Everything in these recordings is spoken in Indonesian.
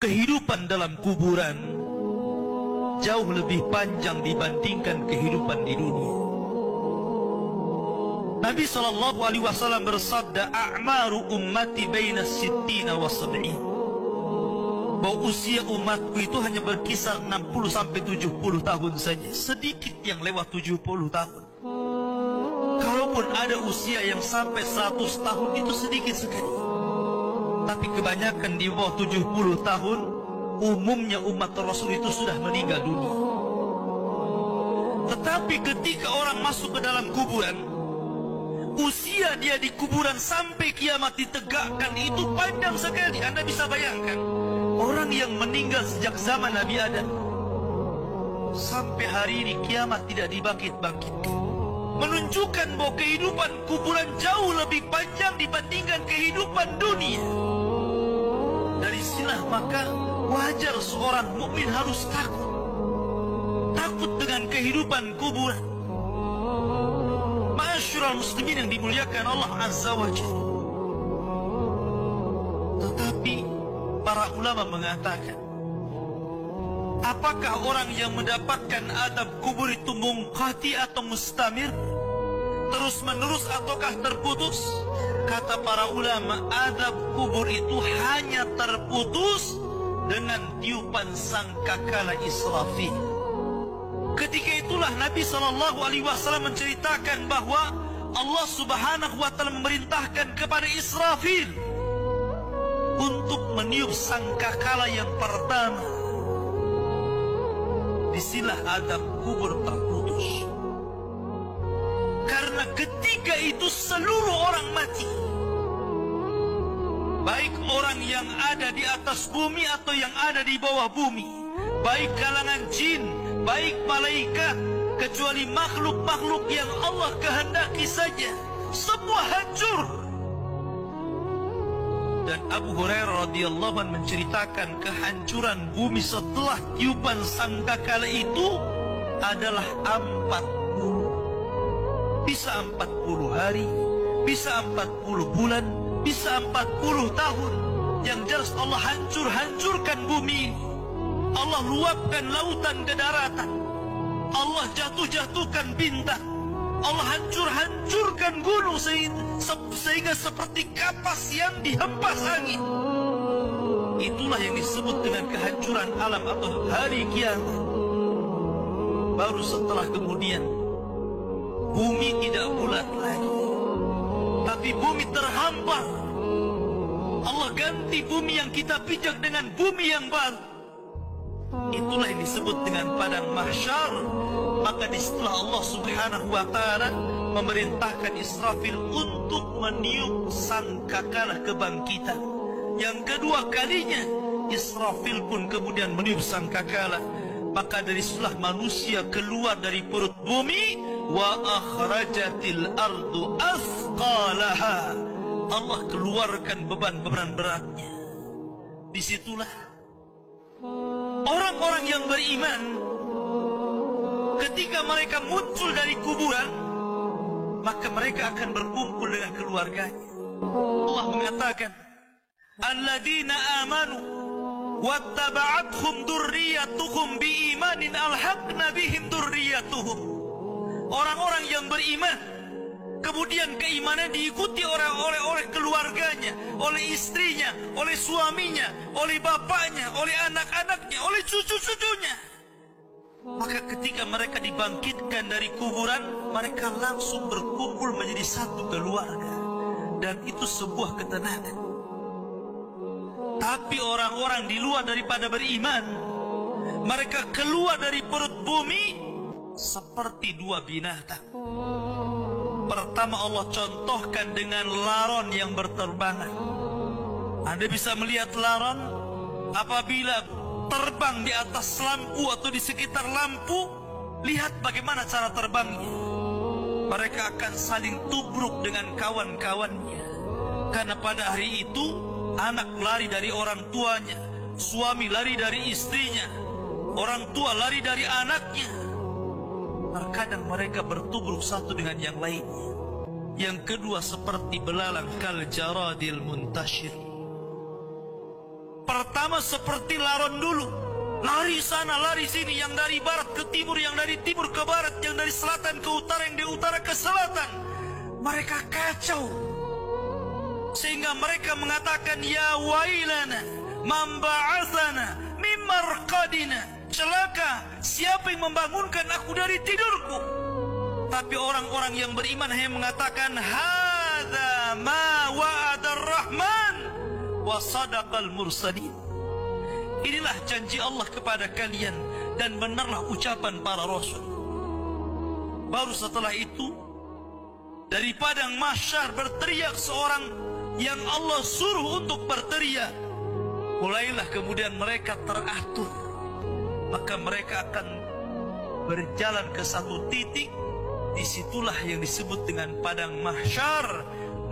kehidupan dalam kuburan jauh lebih panjang dibandingkan kehidupan di dunia. Nabi SAW bersabda, "A'maru ummati baina sittina wa sab'in." Bahwa usia umatku itu hanya berkisar 60 sampai 70 tahun saja. Sedikit yang lewat 70 tahun. Kalaupun ada usia yang sampai 100 tahun, itu sedikit sekali. Tapi kebanyakan di bawah 70 tahun, umumnya umat Rasul itu sudah meninggal dunia. Tetapi ketika orang masuk ke dalam kuburan, usia dia di kuburan sampai kiamat ditegakkan itu panjang sekali. Anda bisa bayangkan, orang yang meninggal sejak zaman Nabi Adam sampai hari ini kiamat tidak dibangkit-bangkitkan, menunjukkan bahwa kehidupan kuburan jauh lebih panjang dibandingkan kehidupan dunia. Dari sinilah maka wajar seorang mukmin harus takut dengan kehidupan kuburan. Ma'asyiral muslimin yang dimuliakan Allah Azza wa Jalla. Tetapi para ulama mengatakan, apakah orang yang mendapatkan adab kubur itu munqati atau mustamir, terus menerus ataukah terputus? Kata para ulama, adab kubur itu hanya terputus dengan tiupan sangkakala Israfil. Ketika itulah Nabi SAW menceritakan bahwa Allah Subhanahu wa Ta'ala memerintahkan kepada Israfil untuk meniup sangkakala yang pertama. Disinilah adab kubur terputus. Karena ketika itu seluruh orang mati, baik orang yang ada di atas bumi atau yang ada di bawah bumi, baik kalangan jin, baik malaikat, kecuali makhluk-makhluk yang Allah kehendaki saja, semua hancur. Dan Abu Hurairah radhiyallahu anhu menceritakan kehancuran bumi setelah tiupan sangkakala itu adalah 40. Bisa 40 hari, bisa 40 bulan, bisa 40 tahun. Yang jelas Allah hancurkan bumi ini. Allah luapkan lautan ke daratan. Allah jatuhkan bintang. Allah hancurkan gunung sehingga seperti kapas yang dihempas angin. Itulah yang disebut dengan kehancuran alam atau hari kiamat. Baru setelah kemudian bumi tidak bulat lagi, tapi bumi terhampar. Allah ganti bumi yang kita pijak dengan bumi yang baru. Itulah yang disebut dengan padang mahsyar. Maka disitulah Allah Subhanahu wa Ta'ala memerintahkan Israfil untuk meniup sangkakala kebangkitan. Yang kedua kalinya Israfil pun kemudian meniup sangkakala. Maka dari situlah manusia keluar dari perut bumi. Wa akhrajatil ardu athqalaha. Allah keluarkan beban-beban beratnya. Disitulah orang-orang yang beriman, ketika mereka muncul dari kuburan, maka mereka akan berkumpul dengan keluarganya. Allah mengatakan, alladzina amanu wattaba'athum dzurriyyatuhum biimanin alhaqna bihim dzurriyyatuhum. Orang-orang yang beriman, kemudian keimanan diikuti oleh keluarganya, oleh istrinya, oleh suaminya, oleh bapaknya, oleh anak-anaknya, oleh cucu-cucunya. Maka ketika mereka dibangkitkan dari kuburan, mereka langsung berkumpul menjadi satu keluarga. Dan itu sebuah ketenangan. Tapi orang-orang di luar daripada beriman, mereka keluar dari perut bumi seperti dua binatang. Pertama Allah contohkan dengan laron yang berterbangan. Anda bisa melihat laron apabila terbang di atas lampu atau di sekitar lampu. Lihat bagaimana cara terbangnya. Mereka akan saling tubruk dengan kawan-kawannya. Karena pada hari itu anak lari dari orang tuanya, suami lari dari istrinya, orang tua lari dari anaknya. Terkadang mereka bertubruk satu dengan yang lainnya. Yang kedua seperti belalang kal jaradil muntashir. Pertama sama seperti laron dulu. Lari sana, lari sini, yang dari barat ke timur, yang dari timur ke barat, yang dari selatan ke utara, yang dari utara ke selatan. Mereka kacau. Sehingga mereka mengatakan, ya wailana, man ba'athana min marqadina. Celaka, siapa yang membangunkan aku dari tidurku? Tapi orang-orang yang beriman hanya mengatakan, hadza ma wa'adar rahman wa sadaqal mursalin. Inilah janji Allah kepada kalian dan benarlah ucapan para rasul. Baru setelah itu, dari padang mahsyar berteriak seorang yang Allah suruh untuk berteriak. Mulailah kemudian mereka teratur. Maka mereka akan berjalan ke satu titik. Disitulah yang disebut dengan padang mahsyar.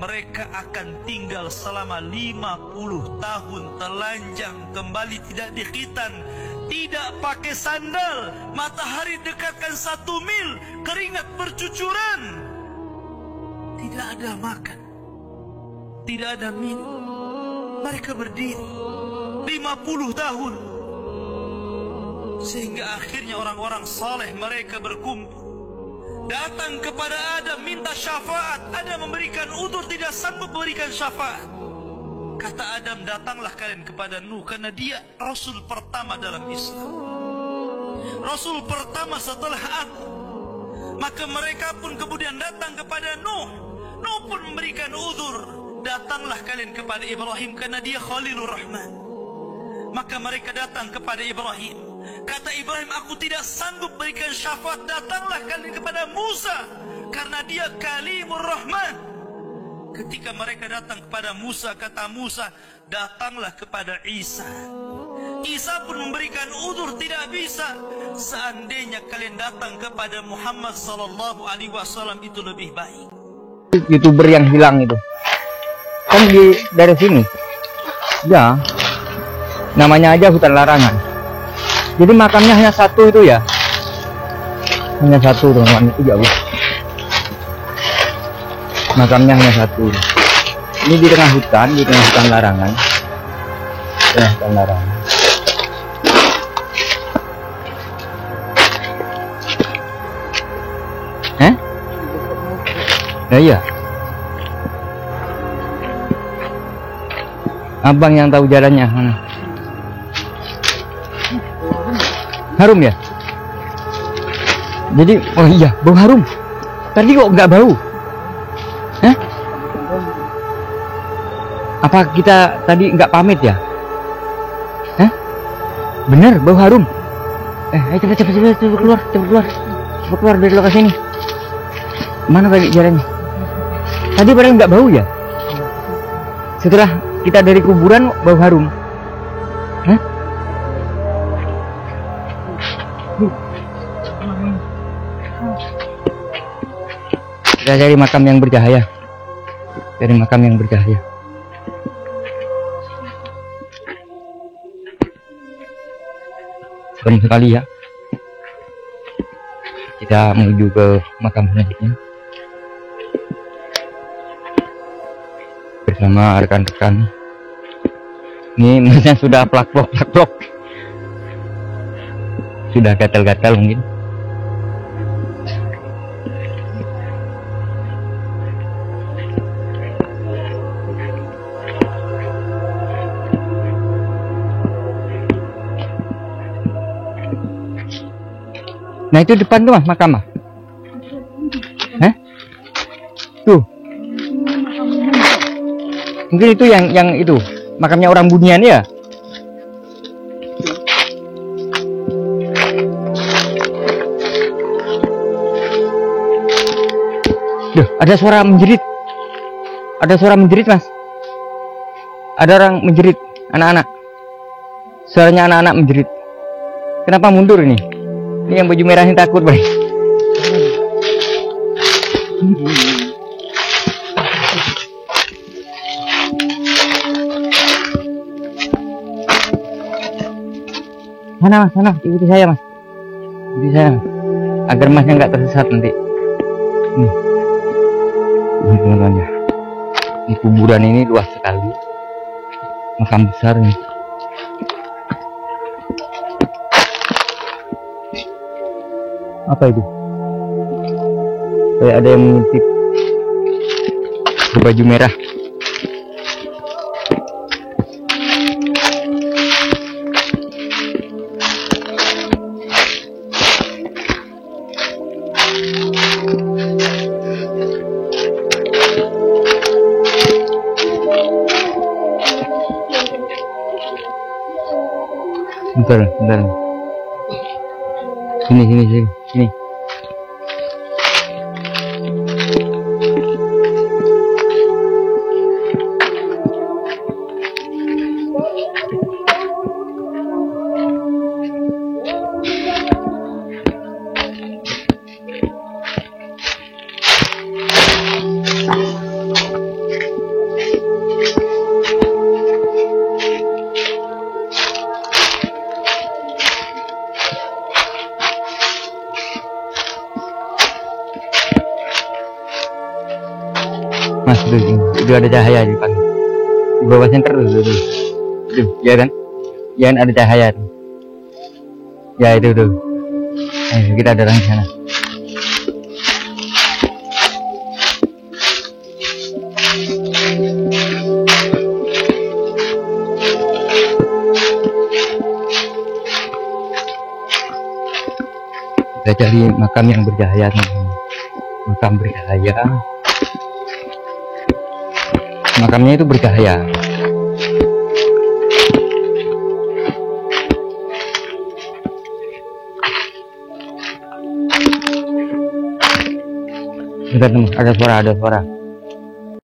Mereka akan tinggal selama 50 tahun telanjang, kembali tidak dikhitan, tidak pakai sandal, matahari dekatkan 1 mil, keringat bercucuran, tidak ada makan, tidak ada minum. Mereka berdiri 50 tahun. Sehingga akhirnya orang-orang saleh mereka berkumpul, datang kepada Adam minta syafaat. Adam memberikan udzur, tidak sanggup memberikan syafaat. Kata Adam, datanglah kalian kepada Nuh, karena dia rasul pertama dalam Islam, rasul pertama setelah aku. Maka mereka pun kemudian datang kepada Nuh. Nuh pun memberikan udzur, datanglah kalian kepada Ibrahim, karena dia Khalilur Rahman. Maka mereka datang kepada Ibrahim. Kata Ibrahim, aku tidak sanggup berikan syafaat, datanglah kalian kepada Musa, karena dia Kalimur Rahman. Ketika mereka datang kepada Musa, kata Musa, datanglah kepada Isa. Isa pun memberikan udzur, tidak bisa. Seandainya kalian datang kepada Muhammad sallallahu alaihi wasallam itu lebih baik. YouTuber yang hilang itu kan dari sini ya, namanya aja hutan larangan. Jadi makamnya hanya satu itu ya, hanya satu teman-teman, itu jauh. Makamnya hanya satu. Ini di tengah hutan larangan. Hutan larangan. Ya iya. Abang yang tahu jalannya mana? Harum ya? Jadi, oh iya, bau harum. Tadi kok nggak bau? Hah? Apa kita tadi nggak pamit ya? Hah? Bener, bau harum. Ayo cepet keluar dari lokasi ini. Mana balik jalannya? Tadi padahal nggak bau ya? Setelah kita dari kuburan bau harum. Hah? Kita cari makam yang bercahaya. Cari makam yang bercahaya. Serem sekali ya. Kita menuju ke makam selanjutnya bersama rekan-rekan. Ini mesinnya sudah plak-plok, sudah gatal-gatal mungkin. Nah itu depan tuh mas, makam mas. Tuh. Mungkin itu yang itu makamnya orang Bunian ya. Duh, ada suara menjerit. Ada suara menjerit mas. Ada orang menjerit, anak-anak. Suaranya anak-anak menjerit. Kenapa mundur ini? Ini yang baju merah ini takut, Bang. Mana mas, sana, ikuti saya mas. Ikuti saya mas. Agar masnya nggak tersesat nanti. Ini teman-teman ya. Di kuburan ini luas sekali. Makam besar ini. Apa itu? Kayak ada yang mengintip baju merah. Bentar. Sini. Mas, itu ada cahaya di depan. Di bawah senter tuh. Ya kan? Ya ada cahaya tuh. Ya itu tuh. Ayo kita dorong ke sana. Kita cari makam yang bercahaya nih. Makam bercahaya. Makamnya itu bercahaya. Bentar, ada suara.